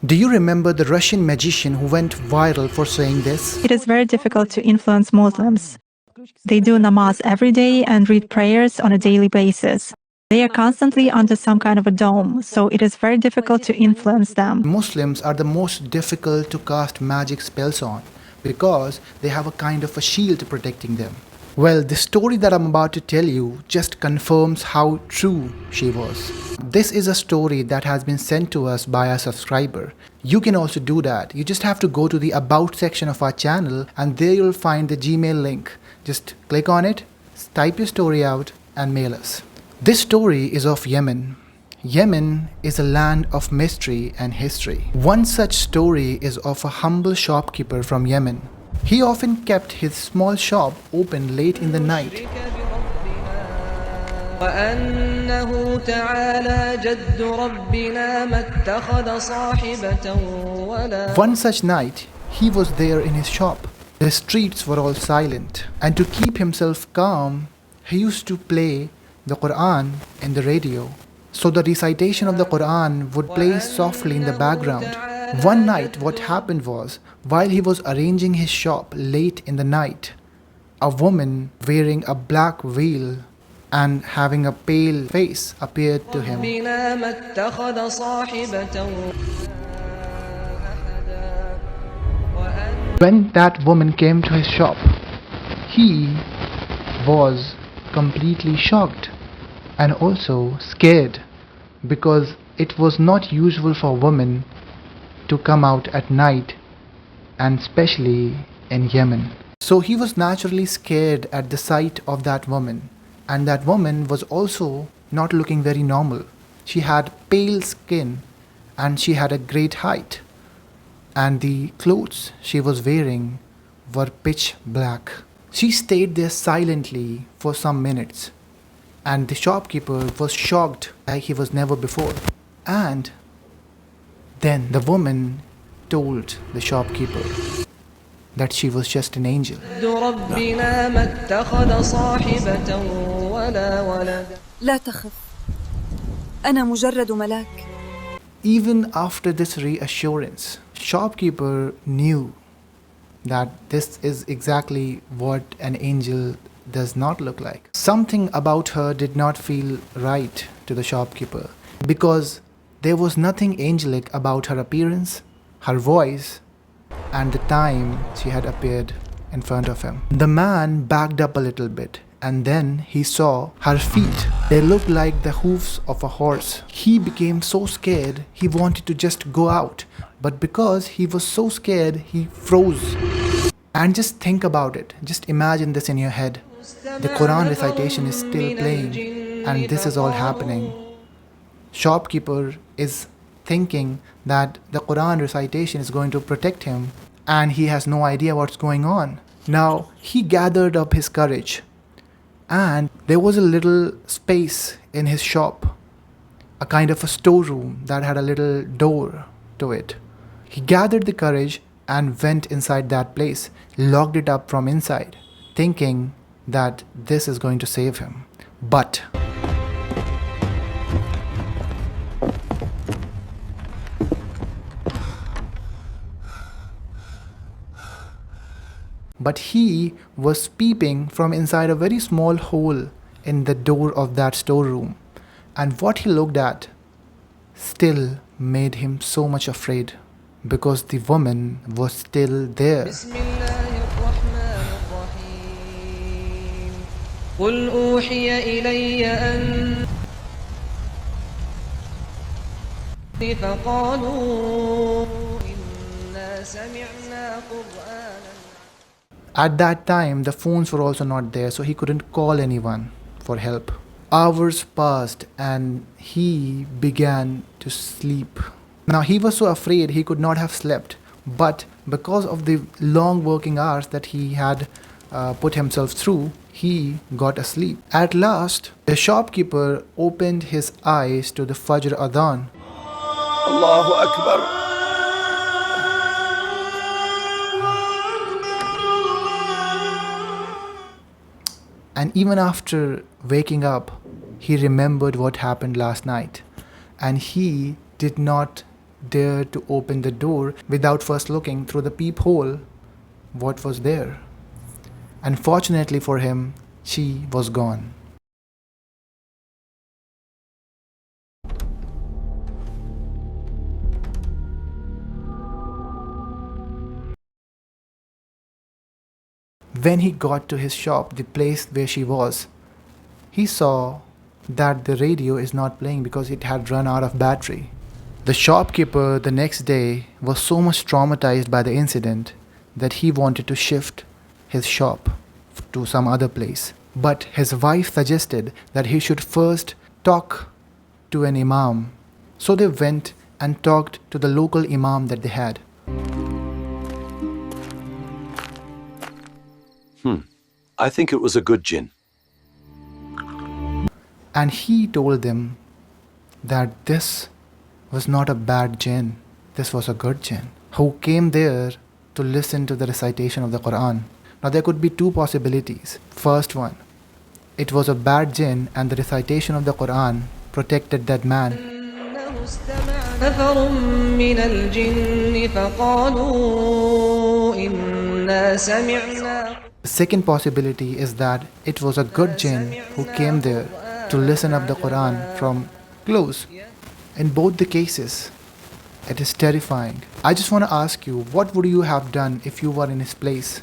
Do you remember the Russian magician who went viral for saying this? It is very difficult to influence Muslims. They do namaz every day and read prayers on a daily basis. They are constantly under some kind of a dome, so it is very difficult to influence them. Muslims are the most difficult to cast magic spells on because they have a kind of a shield protecting them. Well, the story that I'm about to tell you just confirms how true she was. This is a story that has been sent to us by a subscriber. You can also do that. You just have to go to the About section of our channel and there you'll find the Gmail link. Just click on it, type your story out and mail us. This story is of Yemen. Yemen is a land of mystery and history. One such story is of a humble shopkeeper from Yemen. He often kept his small shop open late in the night. One such night, he was there in his shop. The streets were all silent, and to keep himself calm, he used to play the Quran in the radio. So the recitation of the Quran would play softly in the background. One night, what happened was, while he was arranging his shop late in the night, a woman wearing a black veil and having a pale face appeared to him. When that woman came to his shop, he was completely shocked and also scared because it was not usual for women to come out at night, and especially in Yemen. So he was naturally scared at the sight of that woman, and that woman was also not looking very normal. She had pale skin and she had a great height, and the clothes she was wearing were pitch black. She stayed there silently for some minutes, and the shopkeeper was shocked like he was never before. And then the woman told the shopkeeper that she was just an angel. لا تخف أنا مجرد ملاك. Even after this reassurance, shopkeeper knew that this is exactly what an angel does not look like. Something about her did not feel right to the shopkeeper because there was nothing angelic about her appearance, her voice, and the time she had appeared in front of him. The man backed up a little bit, and then he saw her feet. They looked like the hoofs of a horse. He became so scared, he wanted to just go out. But because he was so scared, he froze. And just think about it. Just imagine this in your head. The Quran recitation is still playing, and this is all happening. Shopkeeper is thinking that the Quran recitation is going to protect him, and he has no idea what's going on. Now he gathered up his courage, and there was a little space in his shop, a kind of a storeroom that had a little door to it. He gathered the courage and went inside that place, locked it up from inside, thinking that this is going to save him. But he was peeping from inside a very small hole in the door of that storeroom, and what he looked at still made him so much afraid because the woman was still there. At that time, the phones were also not there, so he couldn't call anyone for help. Hours passed and he began to sleep. Now he was so afraid he could not have slept, but because of the long working hours that he had put himself through, he got asleep. At last, the shopkeeper opened his eyes to the Fajr Adhan. Allahu Akbar. And even after waking up, he remembered what happened last night. And he did not dare to open the door without first looking through the peephole what was there. Unfortunately for him, she was gone. When he got to his shop, the place where she was, he saw that the radio is not playing because it had run out of battery. The shopkeeper the next day was so much traumatized by the incident that he wanted to shift his shop to some other place. But his wife suggested that he should first talk to an imam. So they went and talked to the local imam that they had. I think it was a good jinn. And he told them that this was not a bad jinn, this was a good jinn who came there to listen to the recitation of the Quran. Now there could be two possibilities. First one, it was a bad jinn and the recitation of the Quran protected that man. نفر من الجن فقالوا إنا سمعنا. The second possibility is that it was a good jinn who came there to listen up the Quran from close. In both the cases, it is terrifying. I just want to ask you, what would you have done if you were in his place?